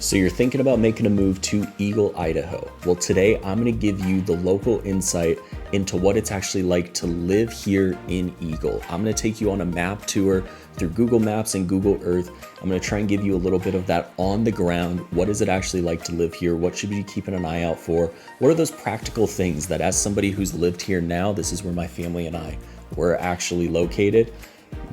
So you're thinking about making a move to Eagle, Idaho. Well, today I'm going to give you the local insight into what it's actually like to live here in Eagle. I'm going to take you on a map tour through Google Maps and Google Earth. I'm going to try and give you a little bit of that on the ground. What is it actually like to live here? What should we be keeping an eye out for? What are those practical things that, as somebody who's lived here now, this is where my family and I were actually located.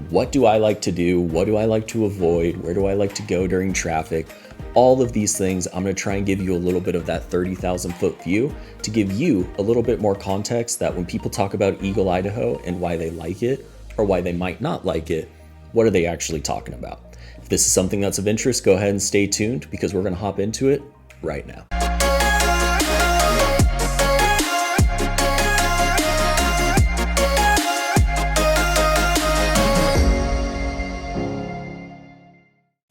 What do I like to do? What do I like to avoid? Where do I like to go during traffic? All of these things, I'm going to try and give you a little bit of that 30,000 foot view to give you a little bit more context that when people talk about Eagle, Idaho and why they like it or why they might not like it, what are they actually talking about? If this is something that's of interest, go ahead and stay tuned because we're going to hop into it right now.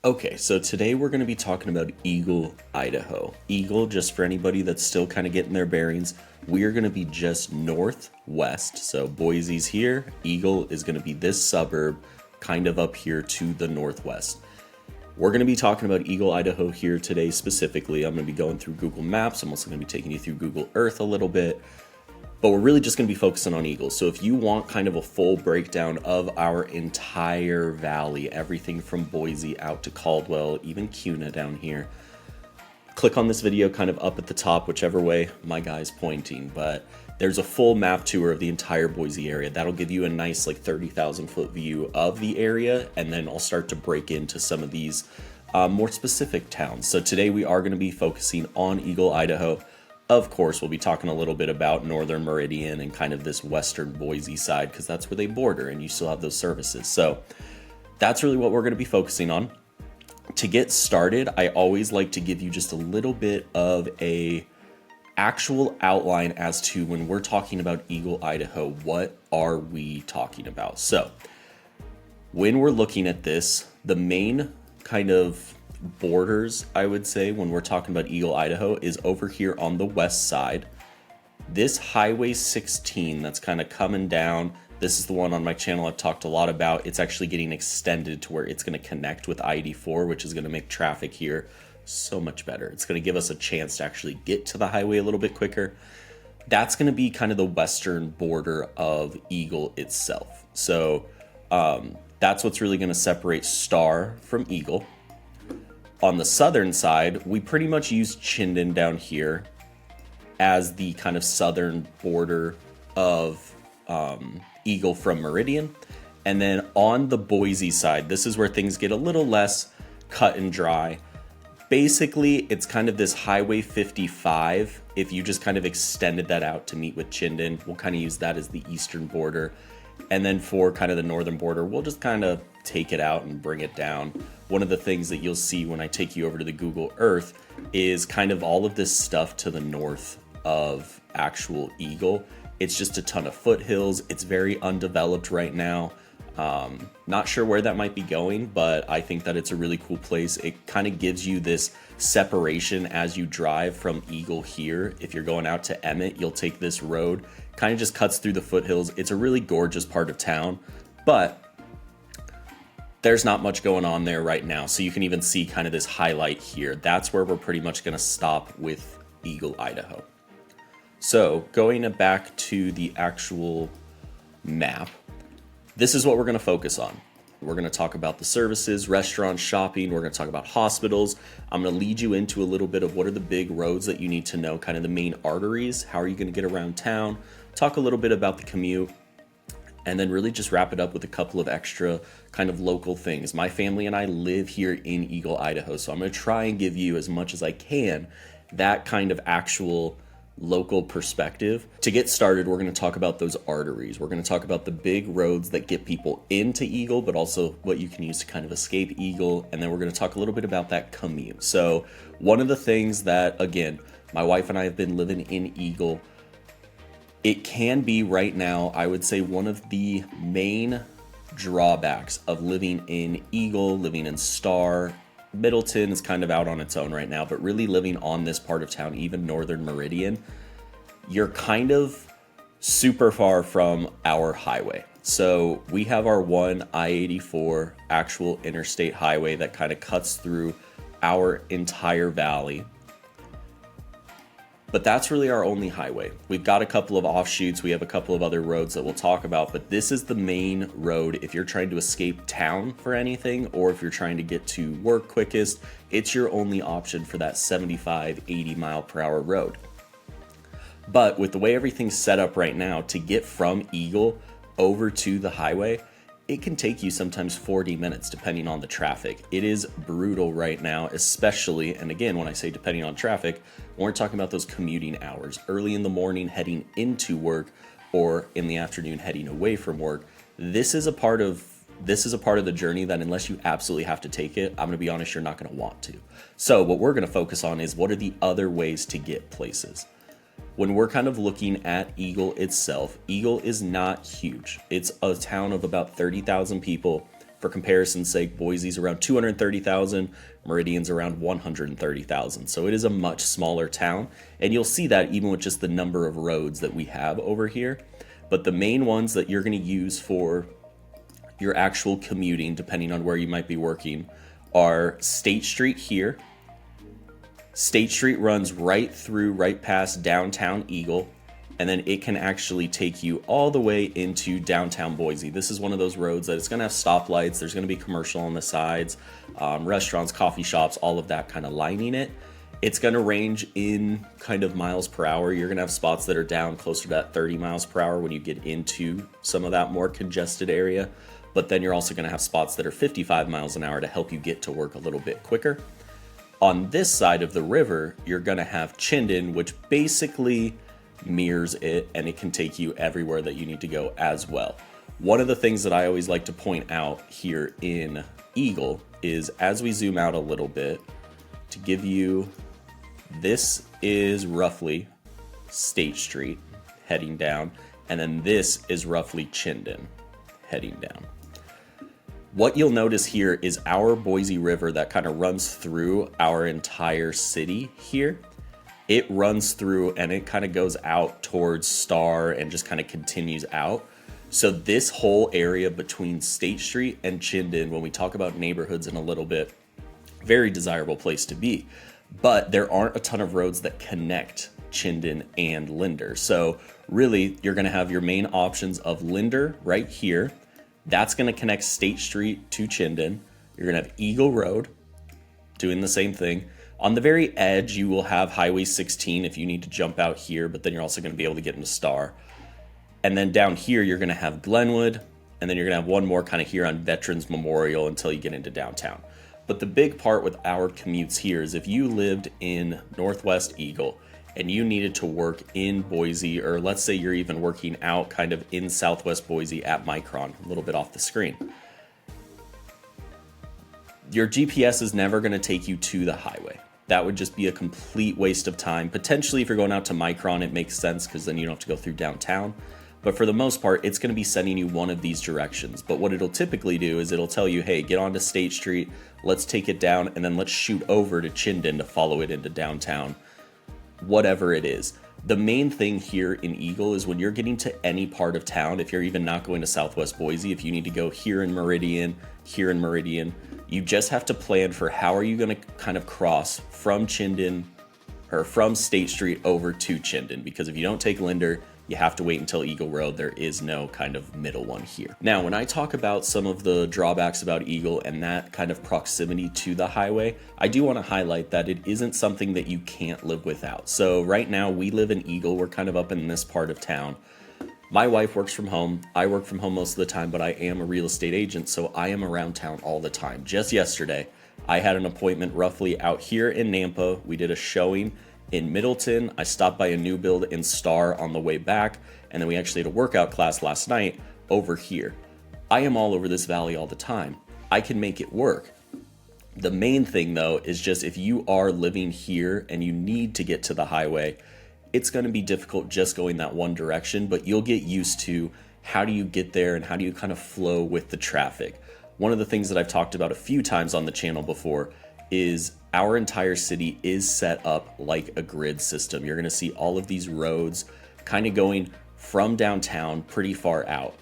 Okay, so today we're going to be talking about Eagle, Idaho. Eagle, just for anybody that's still kind of getting their bearings, we are going to be just northwest. So Boise's here, Eagle is going to be this suburb kind of up here to the northwest. We're going to be talking about Eagle, Idaho here today specifically. I'm going to be going through Google Maps. I'm also going to be taking you through Google Earth a little bit. But we're really just going to be focusing on Eagle. So if you want kind of a full breakdown of our entire valley, everything from Boise out to Caldwell, even Kuna down here, click on this video kind of up at the top, whichever way my guy's pointing. But there's a full map tour of the entire Boise area. That'll give you a nice like 30,000 foot view of the area. And then I'll start to break into some of these more specific towns. So today we are going to be focusing on Eagle, Idaho. Of course, we'll be talking a little bit about Northern Meridian and kind of this western Boise side because that's where they border and you still have those services. So that's really what we're going to be focusing on. To get started, I always like to give you just a little bit of a actual outline as to when we're talking about Eagle, Idaho, what are we talking about? So when we're looking at this, the main kind of borders, I would say, when we're talking about Eagle, Idaho, is over here on the west side. This Highway 16 that's kind of coming down, this is the one on my channel I've talked a lot about. It's actually getting extended to where it's going to connect with I-84, which is going to make traffic here so much better. It's going to give us a chance to actually get to the highway a little bit quicker. That's going to be kind of the western border of Eagle itself. So that's what's really going to separate Star from Eagle. On the southern side, we pretty much use Chinden down here as the kind of southern border of Eagle from Meridian. And then on the Boise side, this is where things get a little less cut and dry. Basically, it's kind of this Highway 55. If you just kind of extended that out to meet with Chinden, we'll kind of use that as the eastern border. And then for kind of the northern border, we'll just kind of take it out and bring it down. One of the things that you'll see when I take you over to the Google Earth is kind of all of this stuff to the north of actual Eagle. It's just a ton of foothills. It's very undeveloped right now. Not sure where that might be going, but I think that it's a really cool place. It kind of gives you this separation as you drive from Eagle here. If you're going out to Emmett, you'll take this road, kind of just cuts through the foothills. It's a really gorgeous part of town, but there's not much going on there right now. So you can even see kind of this highlight here. That's where we're pretty much going to stop with Eagle, Idaho. So going back to the actual map, this is what we're going to focus on. We're going to talk about the services, restaurants, shopping. We're going to talk about hospitals. I'm going to lead you into a little bit of what are the big roads that you need to know, kind of the main arteries. How are you going to get around town? Talk a little bit about the commute. And then really just wrap it up with a couple of extra kind of local things. My family and I live here in Eagle, Idaho. So I'm going to try and give you as much as I can that kind of actual local perspective. To get started, we're going to talk about those arteries. We're going to talk about the big roads that get people into Eagle, but also what you can use to kind of escape Eagle. And then we're going to talk a little bit about that commute. So one of the things that, again, my wife and I have been living in Eagle, it can be right now, I would say, one of the main drawbacks of living in Eagle, living in Star. Middleton is kind of out on its own right now, but really living on this part of town, even Northern Meridian, you're kind of super far from our highway. So we have our one I-84 actual interstate highway that kind of cuts through our entire valley. But that's really our only highway. We've got a couple of offshoots. We have a couple of other roads that we'll talk about, but this is the main road if you're trying to escape town for anything, or if you're trying to get to work quickest, it's your only option for that 75, 80 mile per hour road. But with the way everything's set up right now, to get from Eagle over to the highway, it can take you sometimes 40 minutes depending on the traffic. It is brutal right now, especially, and again, when I say depending on traffic, we're talking about those commuting hours, early in the morning heading into work, or in the afternoon heading away from work. This is a part of the journey that, unless you absolutely have to take it, I'm gonna be honest, you're not gonna want to. So what we're gonna focus on is, what are the other ways to get places? When we're kind of looking at Eagle itself, Eagle is not huge. It's a town of about 30,000 people. For comparison's sake, Boise's around 230,000, Meridian's around 130,000. So it is a much smaller town, and you'll see that even with just the number of roads that we have over here. But the main ones that you're going to use for your actual commuting, depending on where you might be working, are State Street here. State Street runs right past downtown Eagle, and then it can actually take you all the way into downtown Boise. This is one of those roads that it's going to have stoplights. There's going to be commercial on the sides, restaurants, coffee shops, all of that kind of lining it. It's going to range in kind of miles per hour. You're going to have spots that are down closer to that 30 miles per hour when you get into some of that more congested area. But then you're also going to have spots that are 55 miles an hour to help you get to work a little bit quicker. On this side of the river, you're going to have Chinden, which basically mirrors it, and it can take you everywhere that you need to go as well. One of the things that I always like to point out here in Eagle is, as we zoom out a little bit, to give you, this is roughly State Street heading down, and then this is roughly Chinden heading down. What you'll notice here is our Boise River that kind of runs through our entire city here. It runs through and it kind of goes out towards Star and just kind of continues out. So this whole area between State Street and Chinden, when we talk about neighborhoods in a little bit, very desirable place to be. But there aren't a ton of roads that connect Chinden and Linder. So really, you're going to have your main options of Linder right here. That's going to connect State Street to Chinden. You're going to have Eagle Road doing the same thing. On the very edge, you will have Highway 16 if you need to jump out here, but then you're also going to be able to get into Star. And then down here, you're going to have Glenwood, and then you're going to have one more kind of here on Veterans Memorial until you get into downtown. But the big part with our commutes here is, if you lived in Northwest Eagle and you needed to work in Boise, or let's say you're even working out kind of in Southwest Boise at Micron, a little bit off the screen, your GPS is never going to take you to the highway. That would just be a complete waste of time. Potentially, if you're going out to Micron, it makes sense because then you don't have to go through downtown. But for the most part, it's going to be sending you one of these directions. But what it'll typically do is it'll tell you, hey, get onto State Street, let's take it down, and then let's shoot over to Chinden to follow it into downtown. Whatever it is. The main thing here in Eagle is, when you're getting to any part of town, if you're even not going to Southwest Boise, if you need to go here in Meridian, you just have to plan for how are you going to kind of cross from Chinden, or from State Street over to Chinden, because if you don't take Linder, you have to wait until Eagle Road. There is no kind of middle one here. Now, when I talk about some of the drawbacks about Eagle and that kind of proximity to the highway, I do want to highlight that it isn't something that you can't live without. So right now we live in Eagle. We're kind of up in this part of town. My wife works from home. I work from home most of the time, but I am a real estate agent, so I am around town all the time. Just yesterday, I had an appointment roughly out here in Nampa. We did a showing in Middleton. I stopped by a new build in Star on the way back, and then we actually had a workout class last night over here. I am all over this valley all the time. I can make it work. The main thing though is just, if you are living here and you need to get to the highway, it's going to be difficult just going that one direction, but you'll get used to how do you get there and how do you kind of flow with the traffic. One of the things that I've talked about a few times on the channel before is our entire city is set up like a grid system. You're going to see all of these roads kind of going from downtown pretty far out.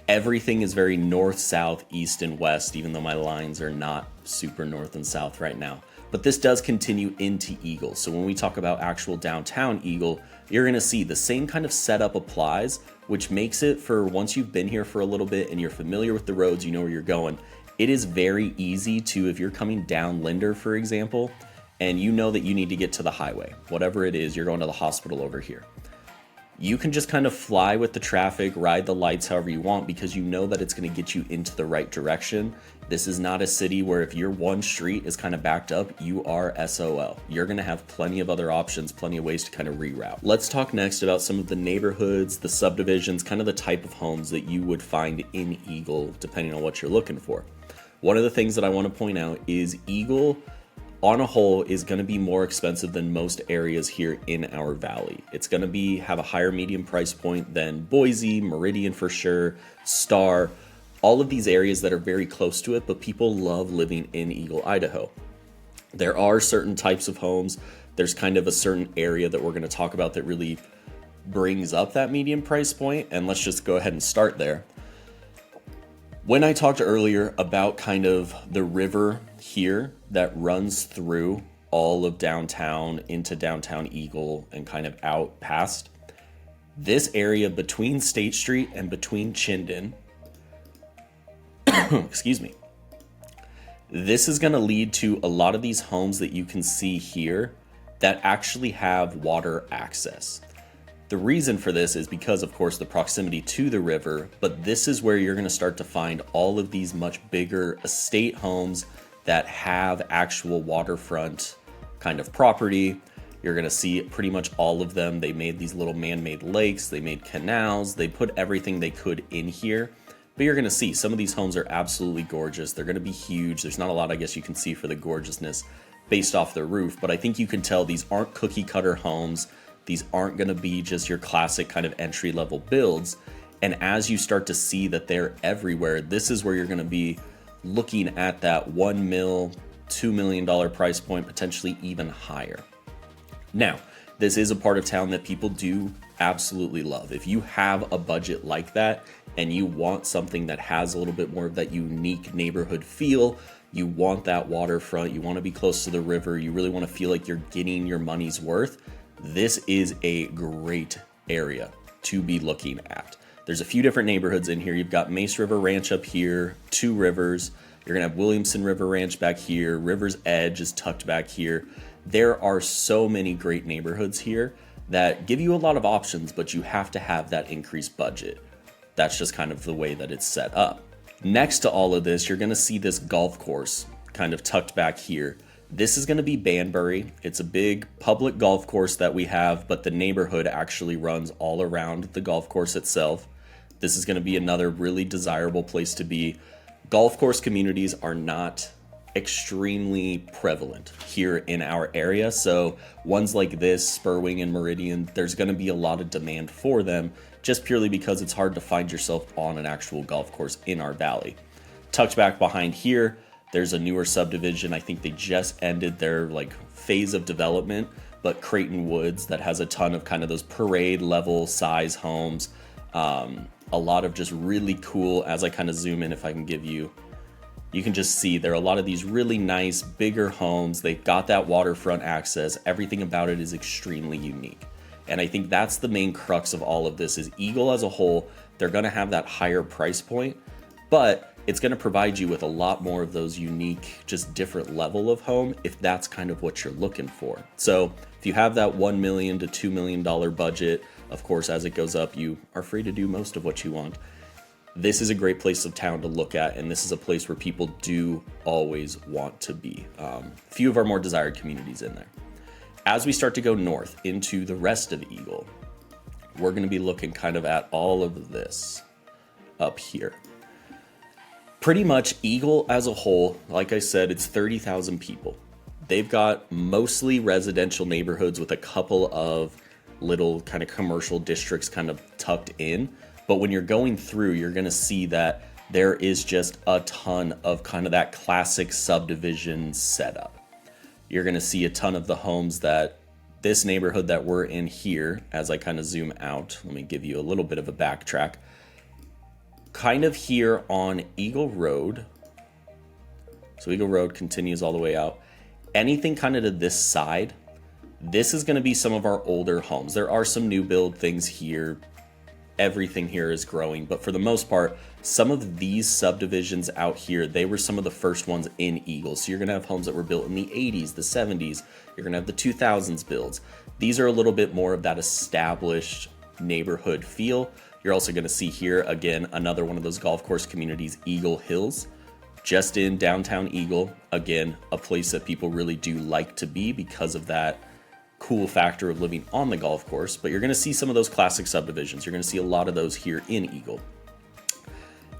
Everything is very north, south, east, and west, even though my lines are not super north and south right now. But this does continue into Eagle. So when we talk about actual downtown Eagle, you're going to see the same kind of setup applies, which makes it, for once you've been here for a little bit and you're familiar with the roads, you know where you're going, it is very easy to, if you're coming down Linder, for example, and you know that you need to get to the highway, whatever it is, you're going to the hospital over here. You can just kind of fly with the traffic, ride the lights however you want, because you know that it's going to get you into the right direction. This is not a city where if your one street is kind of backed up, you are SOL. You're going to have plenty of other options, plenty of ways to kind of reroute. Let's talk next about some of the neighborhoods, the subdivisions, kind of the type of homes that you would find in Eagle, depending on what you're looking for. One of the things that I want to point out is Eagle on a whole is going to be more expensive than most areas here in our valley. It's going to have a higher medium price point than Boise, Meridian for sure, Star, all of these areas that are very close to it, but people love living in Eagle, Idaho. There are certain types of homes. There's kind of a certain area that we're going to talk about that really brings up that medium price point, and let's just go ahead and start there. When I talked earlier about kind of the river here that runs through all of downtown into downtown Eagle and kind of out past, this area between State Street and between Chinden, excuse me, this is going to lead to a lot of these homes that you can see here that actually have water access. The reason for this is because, of course, the proximity to the river, but this is where you're going to start to find all of these much bigger estate homes that have actual waterfront kind of property. You're going to see pretty much all of them. They made these little man-made lakes, they made canals, they put everything they could in here. But you're going to see some of these homes are absolutely gorgeous. They're going to be huge. There's not a lot, I guess, you can see for the gorgeousness based off the roof, but I think you can tell these aren't cookie cutter homes. These aren't going to be just your classic kind of entry level builds. And as you start to see that they're everywhere, this is where you're going to be looking at that $1 million, $2 million price point, potentially even higher. Now, this is a part of town that people do absolutely love. If you have a budget like that and you want something that has a little bit more of that unique neighborhood feel, you want that waterfront, you want to be close to the river, you really want to feel like you're getting your money's worth, this is a great area to be looking at. There's a few different neighborhoods in here. You've got Mace River Ranch up here, Two Rivers. You're going to have Williamson River Ranch back here. River's Edge is tucked back here. There are so many great neighborhoods here that give you a lot of options, but you have to have that increased budget. That's just kind of the way that it's set up. Next to all of this, you're going to see this golf course kind of tucked back here. This is going to be Banbury. It's a big public golf course that we have, but the neighborhood actually runs all around the golf course itself. This is going to be another really desirable place to be. Golf course communities are not extremely prevalent here in our area. So ones like this, Spurwing and Meridian, there's going to be a lot of demand for them just purely because it's hard to find yourself on an actual golf course in our valley. Tucked back behind here, there's a newer subdivision. I think they just ended their phase of development, but Creighton Woods that has a ton of kind of those parade level size homes. A lot of just really cool, as I kind of zoom in, if I can give you, you can just see there are a lot of these really nice, bigger homes. They've got that waterfront access. Everything about it is extremely unique. And I think that's the main crux of all of this is Eagle as a whole, they're going to have that higher price point, but it's going to provide you with a lot more of those unique, just different level of home if that's kind of what you're looking for. So if you have that $1 million to $2 million budget, of course, as it goes up, you are free to do most of what you want. This is a great place of town to look at, and this is a place where people do always want to be. Few of our more desired communities in there. As we start to go north into the rest of Eagle, we're going to be looking kind of at all of this up here. Pretty much Eagle as a whole, like I said, it's 30,000 people. They've got mostly residential neighborhoods with a couple of little kind of commercial districts kind of tucked in. But when you're going through, you're going to see that there is just a ton of kind of that classic subdivision setup. You're going to see a ton of the homes that this neighborhood that we're in here, as I kind of zoom out, let me give you a little bit of a backtrack. kind of here on Eagle Road. So Eagle Road continues all the way out. Anything kind of to this side, this is going to be some of our older homes. There are some new build things here. Everything here is growing, but for the most part, some of these subdivisions out here, they were some of the first ones in Eagle. So you're going to have homes that were built in the 80s, the 70s. You're going to have the 2000s builds. These are a little bit more of that established neighborhood feel. You're also going to see here, again, another one of those golf course communities, Eagle Hills, just in downtown Eagle. Again, a place that people really do like to be because of that cool factor of living on the golf course. But you're going to see some of those classic subdivisions. You're going to see a lot of those here in Eagle.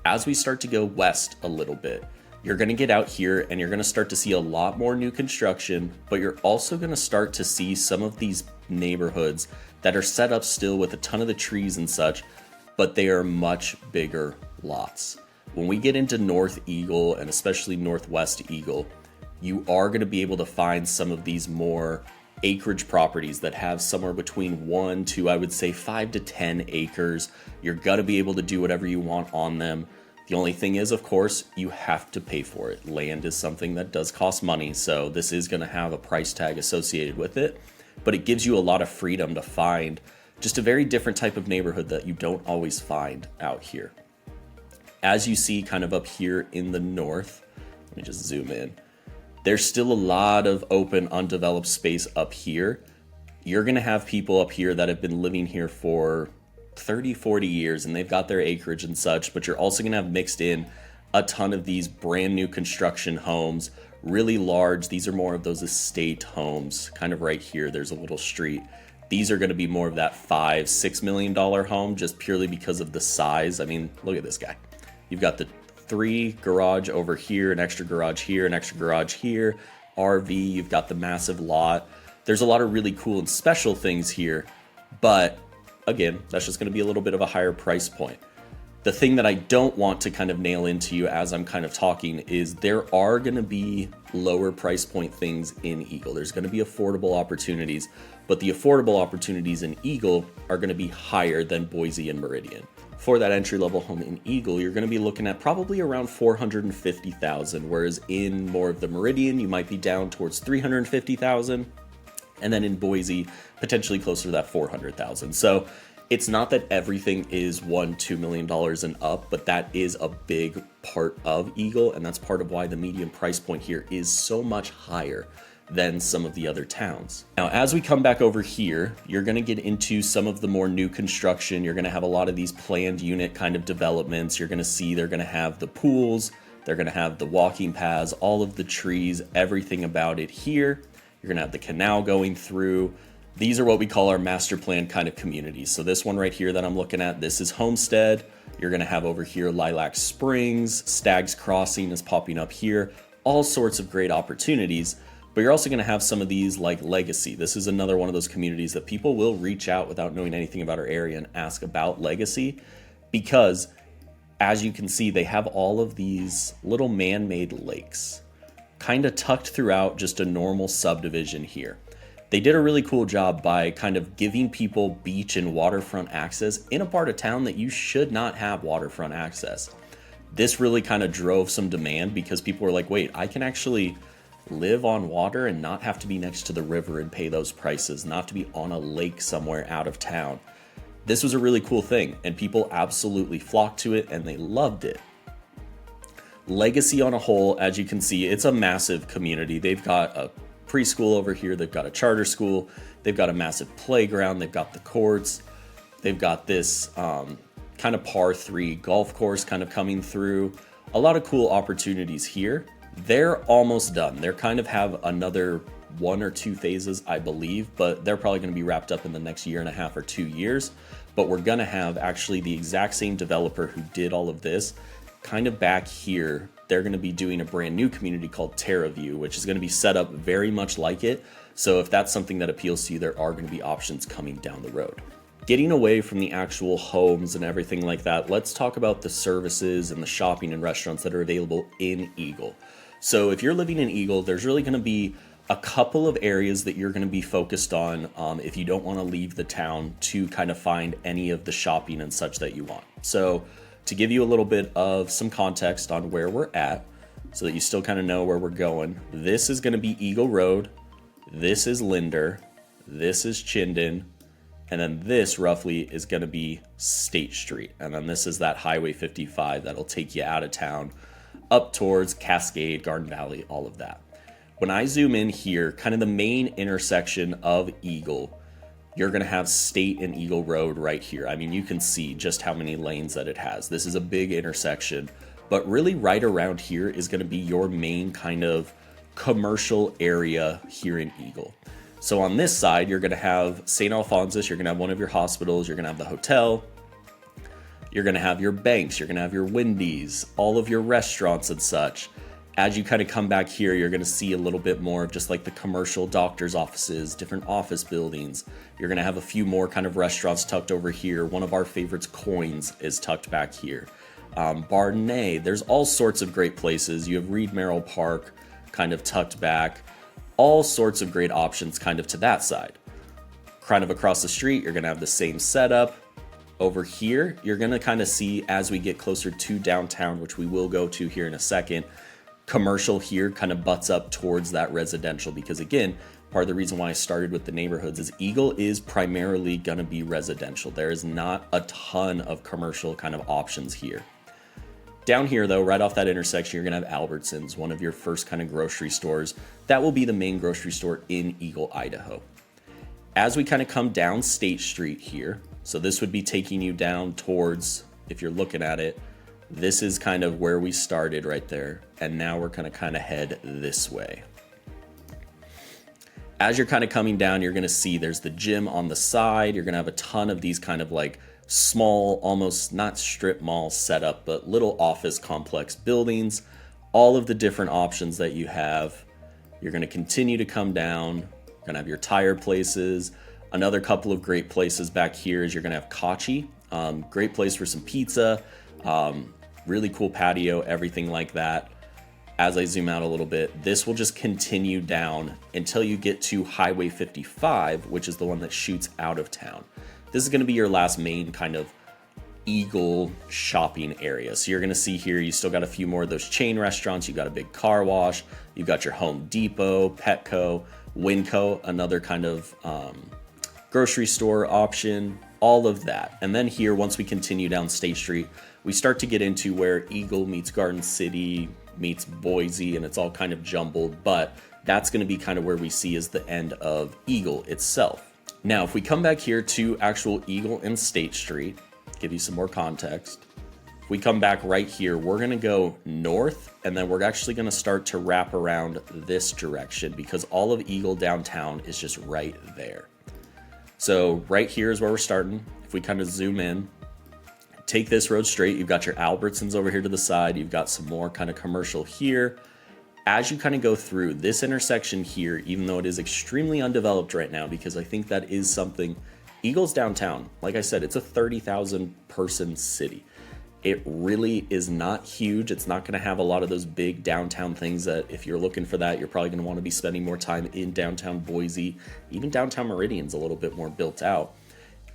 As we start to go west a little bit, you're going to get out here and you're going to start to see a lot more new construction, but you're also going to start to see some of these neighborhoods that are set up still with a ton of the trees and such, but they are much bigger lots. When we get into North Eagle and especially Northwest Eagle, you are going to be able to find some of these more acreage properties that have somewhere between 1 to, I would say, 5 to 10 acres. You're going to be able to do whatever you want on them. The only thing is, of course, you have to pay for it. Land is something that does cost money, so this is going to have a price tag associated with it, but it gives you a lot of freedom to find just a very different type of neighborhood that you don't always find out here. As you see kind of up here in the north, let me just zoom in. There's still a lot of open, undeveloped space up here. You're going to have people up here that have been living here for 30, 40 years, and they've got their acreage and such, but you're also going to have mixed in a ton of these brand new construction homes, really large. These are more of those estate homes. Kind of right here, there's a little street. These are going to be more of that $5-6 million home just purely because of the size. I mean, look at this guy. You've got the 3 garage over here, an extra garage here, an extra garage here, RV, you've got the massive lot. There's a lot of really cool and special things here, but again, that's just going to be a little bit of a higher price point. The thing that I don't want to kind of nail into you as I'm kind of talking is there are going to be lower price point things in Eagle. There's going to be affordable opportunities, but the affordable opportunities in Eagle are going to be higher than Boise and Meridian. For that entry-level home in Eagle, you're going to be looking at probably around $450,000, whereas in more of the Meridian, you might be down towards $350,000, and then in Boise, potentially closer to that $400,000. So it's not that everything is $1-2 million and up, but that is a big part of Eagle, and that's part of why the median price point here is so much higher than some of the other towns. Now, as we come back over here, you're going to get into some of the more new construction. You're going to have a lot of these planned unit kind of developments. You're going to see they're going to have the pools, they're going to have the walking paths, all of the trees, everything about it here. You're going to have the canal going through. These are what we call our master plan kind of communities. So this one right here that I'm looking at, this is Homestead. You're going to have over here Lilac Springs, Stag's Crossing is popping up here, all sorts of great opportunities. But you're also going to have some of these like Legacy. This is another one of those communities that people will reach out without knowing anything about our area and ask about Legacy, because as you can see, they have all of these little man-made lakes kind of tucked throughout just a normal subdivision here. They did a really cool job by kind of giving people beach and waterfront access in a part of town that you should not have waterfront access. This really kind of drove some demand because people were like, wait, I can actually live on water and not have to be next to the river and pay those prices, not to be on a lake somewhere out of town. This was a really cool thing, and people absolutely flocked to it and they loved it. Legacy on a whole, as you can see, it's a massive community. They've got a preschool over here, they've got a charter school, they've got a massive playground, they've got the courts, they've got this kind of par 3 golf course kind of coming through. A lot of cool opportunities here. They're almost done. They're kind of have another 1 or 2 phases, I believe, but they're probably going to be wrapped up in the next 1.5 or 2 years. But we're going to have actually the exact same developer who did all of this kind of back here. They're going to be doing a brand new community called TerraView, which is going to be set up very much like it. So if that's something that appeals to you, there are going to be options coming down the road. Getting away from the actual homes and everything like that, let's talk about the services and the shopping and restaurants that are available in Eagle. So if you're living in Eagle, there's really going to be a couple of areas that you're going to be focused on if you don't want to leave the town to kind of find any of the shopping and such that you want. So to give you a little bit of some context on where we're at, so that you still kind of know where we're going, this is going to be Eagle Road, this is Linder, this is Chinden, and then this roughly is going to be State Street. And then this is that Highway 55 that'll take you out of town, up towards Cascade, Garden Valley, all of that. When I zoom in here, kind of the main intersection of Eagle, you're going to have State and Eagle Road right here. I mean, you can see just how many lanes that it has. This is a big intersection, but really right around here is going to be your main kind of commercial area here in Eagle. So on this side, you're going to have St. Alphonsus, you're going to have one of your hospitals, you're going to have the hotel, you're going to have your banks, you're going to have your Wendy's, all of your restaurants and such. As you kind of come back here, you're going to see a little bit more of just like the commercial doctor's offices, different office buildings. You're going to have a few more kind of restaurants tucked over here. One of our favorites, Coins, is tucked back here. Bardenay, there's all sorts of great places. You have Reed Merrill Park kind of tucked back. All sorts of great options kind of to that side. Kind of across the street, you're going to have the same setup. Over here, you're going to kind of see as we get closer to downtown, which we will go to here in a second, commercial here kind of butts up towards that residential, because again, part of the reason why I started with the neighborhoods is Eagle is primarily going to be residential. There is not a ton of commercial kind of options here. Down here, though, right off that intersection, you're going to have Albertsons, one of your first kind of grocery stores. That will be the main grocery store in Eagle, Idaho. As we kind of come down State Street here, so this would be taking you down towards, if you're looking at it, this is kind of where we started right there. And now we're going to kind of head this way. As you're kind of coming down, you're going to see there's the gym on the side. You're going to have a ton of these kind of like small, almost not strip mall setup, but little office complex buildings, all of the different options that you have. You're going to continue to come down. You're going to have your tire places. Another couple of great places back here is you're going to have Kachi, great place for some pizza, really cool patio, everything like that. As I zoom out a little bit, this will just continue down until you get to Highway 55, which is the one that shoots out of town. This is going to be your last main kind of Eagle shopping area. So you're going to see here, you still got a few more of those chain restaurants. You've got a big car wash. You've got your Home Depot, Petco, Winco, another kind of grocery store option, all of that. And then here, once we continue down State Street, we start to get into where Eagle meets Garden City, meets Boise, and it's all kind of jumbled, but that's going to be kind of where we see is the end of Eagle itself. Now, if we come back here to actual Eagle and State Street, give you some more context. If we come back right here, we're going to go north, and then we're actually going to start to wrap around this direction because all of Eagle downtown is just right there. So right here is where we're starting. If we kind of zoom in, take this road straight, you've got your Albertsons over here to the side. You've got some more kind of commercial here. As you kind of go through this intersection here, even though it is extremely undeveloped right now, because I think that is something, Eagle's downtown, like I said, it's a 30,000 person city. It really is not huge. It's not going to have a lot of those big downtown things that if you're looking for that, you're probably going to want to be spending more time in downtown Boise. Even downtown Meridian's a little bit more built out.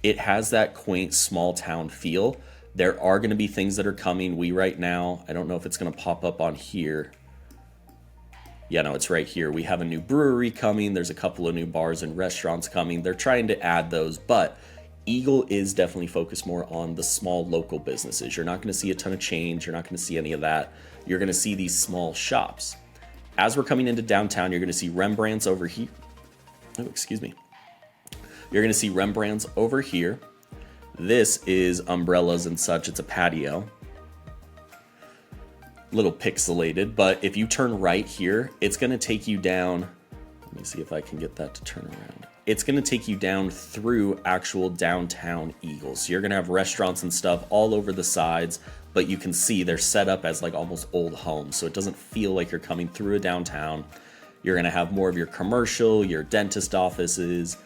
It has that quaint small town feel. There are going to be things that are coming. Right now, I don't know if it's going to pop up on here. Yeah, no, it's right here. We have a new brewery coming. There's a couple of new bars and restaurants coming. They're trying to add those, but Eagle is definitely focused more on the small local businesses. You're not going to see a ton of chains. You're not going to see any of that. You're going to see these small shops. As we're coming into downtown, you're going to see Rembrandt's over here. Oh, excuse me. You're going to see Rembrandt's over here. This is umbrellas and such. It's a patio. Little pixelated, but if you turn right here, it's going to take you down. Let me see if I can get that to turn around. It's going to take you down through actual downtown Eagle. So you're going to have restaurants and stuff all over the sides, but you can see they're set up as like almost old homes. So it doesn't feel like you're coming through a downtown. You're going to have more of your commercial, your dentist offices,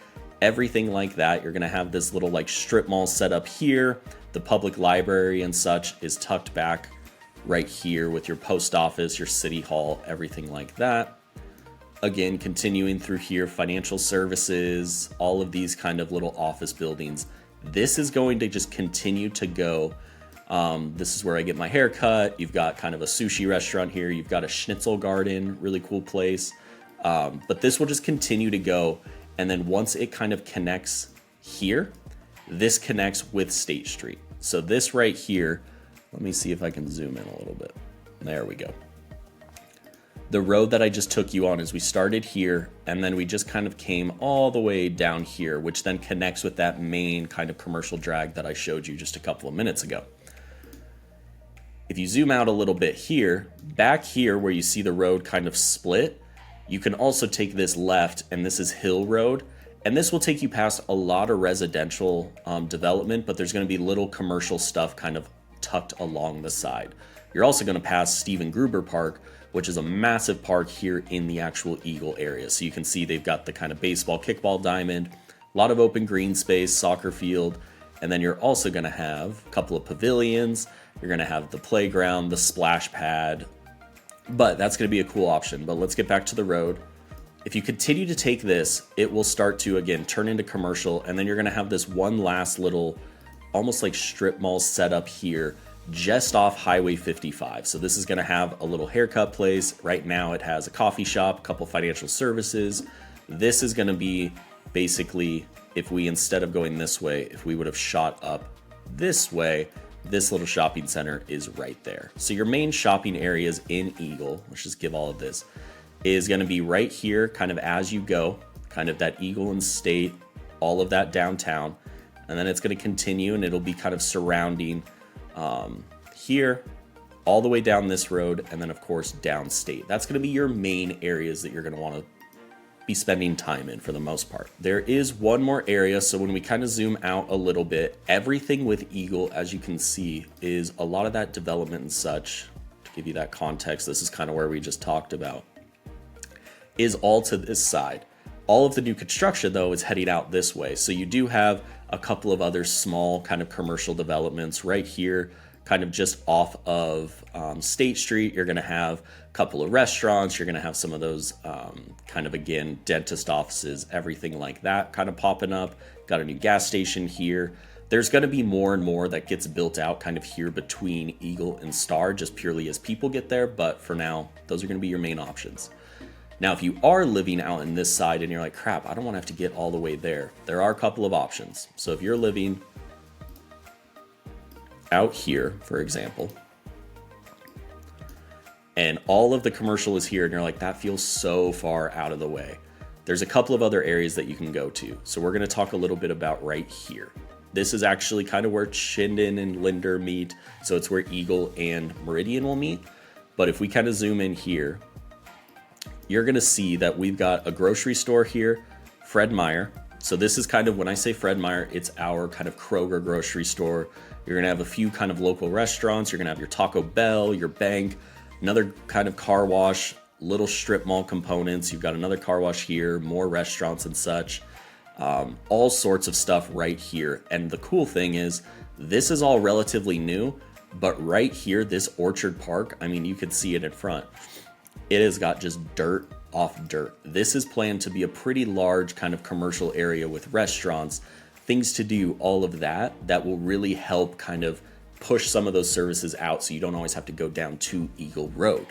everything like that. You're going to have this little like strip mall set up here. The public library and such is tucked back right here with your post office, your city hall, everything like that. Again, continuing through here, financial services, all of these kind of little office buildings. This is going to just continue to go This is where I get my hair cut. You've got kind of a sushi restaurant here. You've got a schnitzel garden, really cool place. But this will just continue to go. And then once it kind of connects here, this connects with State Street. So this right here, let me see if I can zoom in a little bit. There we go. The road that I just took you on is we started here and then we just kind of came all the way down here, which then connects with that main kind of commercial drag that I showed you just a couple of minutes ago. If you zoom out a little bit here, back here where you see the road kind of split, you can also take this left, and this is Hill Road. And this will take you past a lot of residential development, but there's going to be little commercial stuff kind of tucked along the side. You're also going to pass Stephen Gruber Park, which is a massive park here in the actual Eagle area. So you can see they've got the kind of baseball, kickball diamond, a lot of open green space, soccer field, and then you're also going to have a couple of pavilions. You're going to have the playground, the splash pad, but that's going to be a cool option. But let's get back to the road. If you continue to take this, it will start to, again, turn into commercial, and then you're going to have this one last little, almost like strip mall setup here, just off Highway 55. So this is going to have a little haircut place. Right now it has a coffee shop, a couple financial services. This is going to be basically, if we, instead of going this way, if we would have shot up this way, this little shopping center is right there. So your main shopping areas in Eagle, let's just give all of this, is going to be right here, kind of as you go, kind of that Eagle and State, all of that downtown. And then it's going to continue and it'll be kind of surrounding here, all the way down this road, and then of course downstate. That's going to be your main areas that you're going to want to be spending time in for the most part. There is one more area, so when we kind of zoom out a little bit, everything with Eagle, as you can see, is a lot of that development and such. To give you that context, this is kind of where we just talked about, is all to this side. All of the new construction, though, is heading out this way. So you do have a couple of other small kind of commercial developments right here, kind of just off of State Street. You're going to have a couple of restaurants. You're going to have some of those kind of, again, dentist offices, everything like that kind of popping up. Got a new gas station here. There's going to be more and more that gets built out kind of here between Eagle and Star, just purely as people get there. But for now, those are going to be your main options. Now, if you are living out in this side and you're like, crap, I don't want to have to get all the way there, there are a couple of options. So if you're living out here, for example, and all of the commercial is here and you're like, that feels so far out of the way, there's a couple of other areas that you can go to. So we're going to talk a little bit about right here. This is actually kind of where Chinden and Linder meet. So it's where Eagle and Meridian will meet. But if we kind of zoom in here, you're going to see that we've got a grocery store here, Fred Meyer. So this is kind of, when I say Fred Meyer, it's our kind of Kroger grocery store. You're going to have a few kind of local restaurants. You're going to have your Taco Bell, your bank, another kind of car wash, little strip mall components. You've got another car wash here, more restaurants and such. All sorts of stuff right here. And the cool thing is, this is all relatively new, but right here, this Orchard Park, I mean, you could see it in front. It has got just dirt off dirt. This is planned to be a pretty large kind of commercial area with restaurants, things to do, all of that, that will really help kind of push some of those services out so you don't always have to go down to Eagle Road.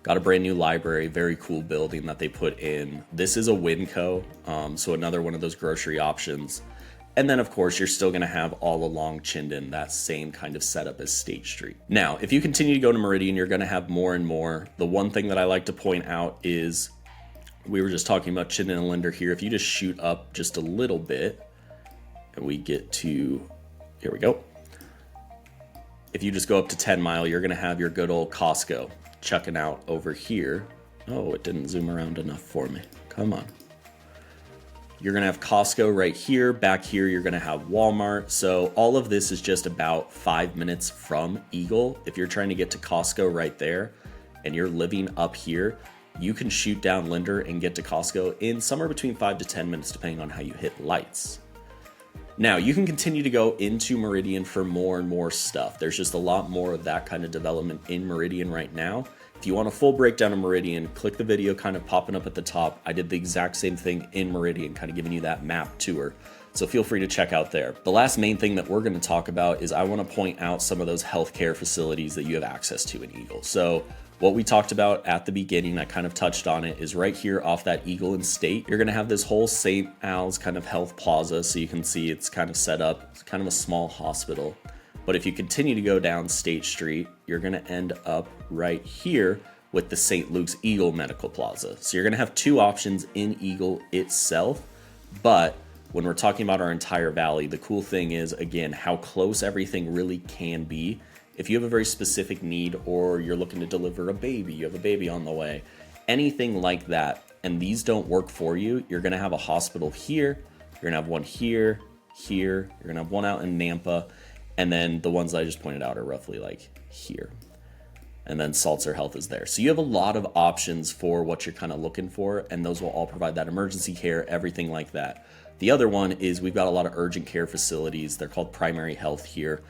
Got a brand new library, very cool building that they put in. This is a Winco, so another one of those grocery options. And then, of course, you're still going to have all along Chinden that same kind of setup as State Street. Now, if you continue to go to Meridian, you're going to have more and more. The one thing that I like to point out is, we were just talking about Chinden and Linder here. If you just shoot up just a little bit, and we get to, here we go. If you just go up to 10 Mile, you're going to have your good old Costco chucking out over here. Oh, it didn't zoom around enough for me. Come on. You're going to have Costco right here. Back here, you're going to have Walmart. So all of this is just about 5 minutes from Eagle. If you're trying to get to Costco right there and you're living up here, you can shoot down Linder and get to Costco in somewhere between 5 to 10 minutes, depending on how you hit lights. Now, you can continue to go into Meridian for more and more stuff. There's just a lot more of that kind of development in Meridian right now. If you want a full breakdown of Meridian, click the video kind of popping up at the top. I did the exact same thing in Meridian, kind of giving you that map tour. So feel free to check out there. The last main thing that we're going to talk about is I want to point out some of those healthcare facilities that you have access to in Eagle. So what we talked about at the beginning, I kind of touched on it, is right here off that Eagle and State. You're going to have this whole St. Al's kind of health plaza. So you can see it's kind of set up. It's kind of a small hospital. But if you continue to go down State Street, you're going to end up right here with the St. Luke's Eagle Medical Plaza. So you're going to have two options in Eagle itself. But when we're talking about our entire valley, the cool thing is, again, how close everything really can be. If you have a very specific need, or you're looking to deliver a baby, you have a baby on the way, anything like that, and these don't work for you, you're gonna have a hospital here, you're gonna have one here, here, you're gonna have one out in Nampa, and then the ones I just pointed out are roughly like here. And then Salzer Health is there. So you have a lot of options for what you're kind of looking for, and those will all provide that emergency care, everything like that. The other one is we've got a lot of urgent care facilities. They're called Primary Health here,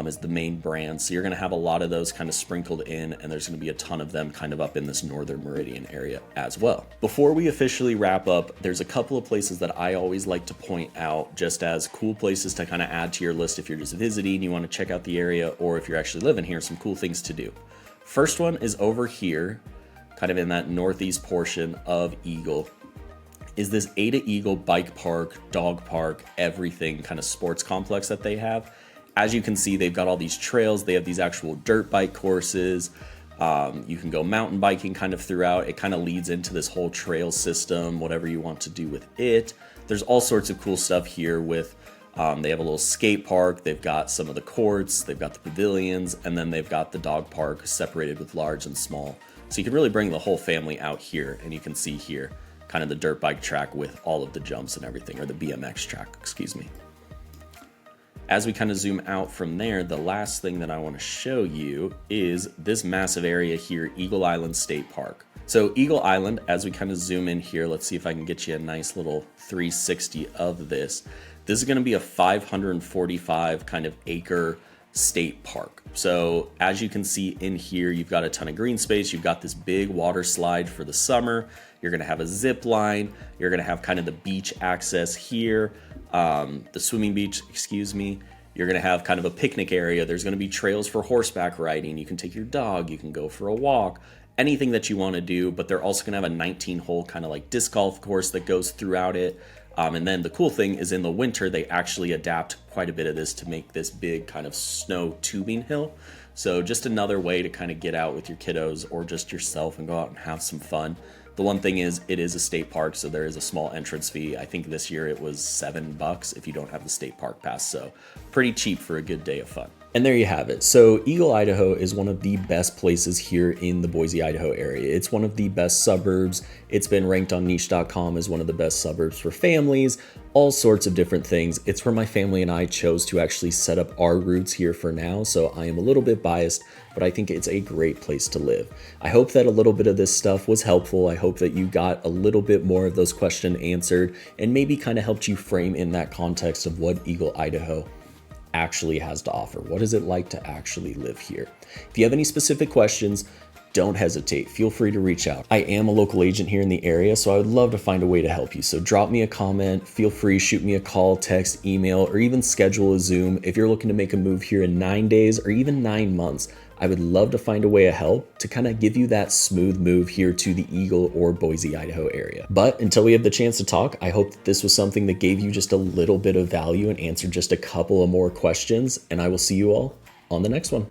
is the main brand. So you're going to have a lot of those kind of sprinkled in, and there's going to be a ton of them kind of up in this northern Meridian area as well. Before we officially wrap up, there's a couple of places that I always like to point out just as cool places to kind of add to your list if you're just visiting, you want to check out the area, or if you're actually living here, some cool things to do. First one is over here, kind of in that northeast portion of Eagle, is this Ada Eagle bike park, dog park, everything kind of sports complex that they have. As you can see, they've got all these trails. They have these actual dirt bike courses. You can go mountain biking kind of throughout. It kind of leads into this whole trail system, whatever you want to do with it. There's all sorts of cool stuff here with, they have a little skate park. They've got some of the courts. They've got the pavilions, and then they've got the dog park separated with large and small. So you can really bring the whole family out here, and you can see here kind of the dirt bike track with all of the jumps and everything, or the BMX track, excuse me. As we kind of zoom out from there, the last thing that I want to show you is this massive area here, Eagle Island State Park. So Eagle Island, as we kind of zoom in here, let's see if I can get you a nice little 360 of this. This is going to be a 545 kind of acre state park. So as you can see in here, you've got a ton of green space. You've got this big water slide for the summer. You're going to have a zip line. You're going to have kind of the beach access here, the swimming beach, excuse me. You're going to have kind of a picnic area. There's going to be trails for horseback riding. You can take your dog. You can go for a walk, anything that you want to do. But they're also going to have a 19-hole kind of like disc golf course that goes throughout it. And then the cool thing is in the winter, they actually adapt quite a bit of this to make this big kind of snow tubing hill. So just another way to kind of get out with your kiddos or just yourself and go out and have some fun. The one thing is it is a state park, so there is a small entrance fee. I think this year it was $7 if you don't have the state park pass. So pretty cheap for a good day of fun. And there you have it. So Eagle, Idaho is one of the best places here in the Boise, Idaho area. It's one of the best suburbs. It's been ranked on niche.com as one of the best suburbs for families, all sorts of different things. It's where my family and I chose to actually set up our roots here for now. So I am a little bit biased, but I think it's a great place to live. I hope that a little bit of this stuff was helpful. I hope that you got a little bit more of those questions answered and maybe kind of helped you frame in that context of what Eagle, Idaho actually has to offer. What is it like to actually live here? If you have any specific questions, don't hesitate. Feel free to reach out. I am a local agent here in the area, so I would love to find a way to help you. So drop me a comment, feel free, shoot me a call, text, email, or even schedule a Zoom. If you're looking to make a move here in 9 days or even 9 months, I would love to find a way of help to kind of give you that smooth move here to the Eagle or Boise, Idaho area. But until we have the chance to talk, I hope that this was something that gave you just a little bit of value and answered just a couple of more questions. And I will see you all on the next one.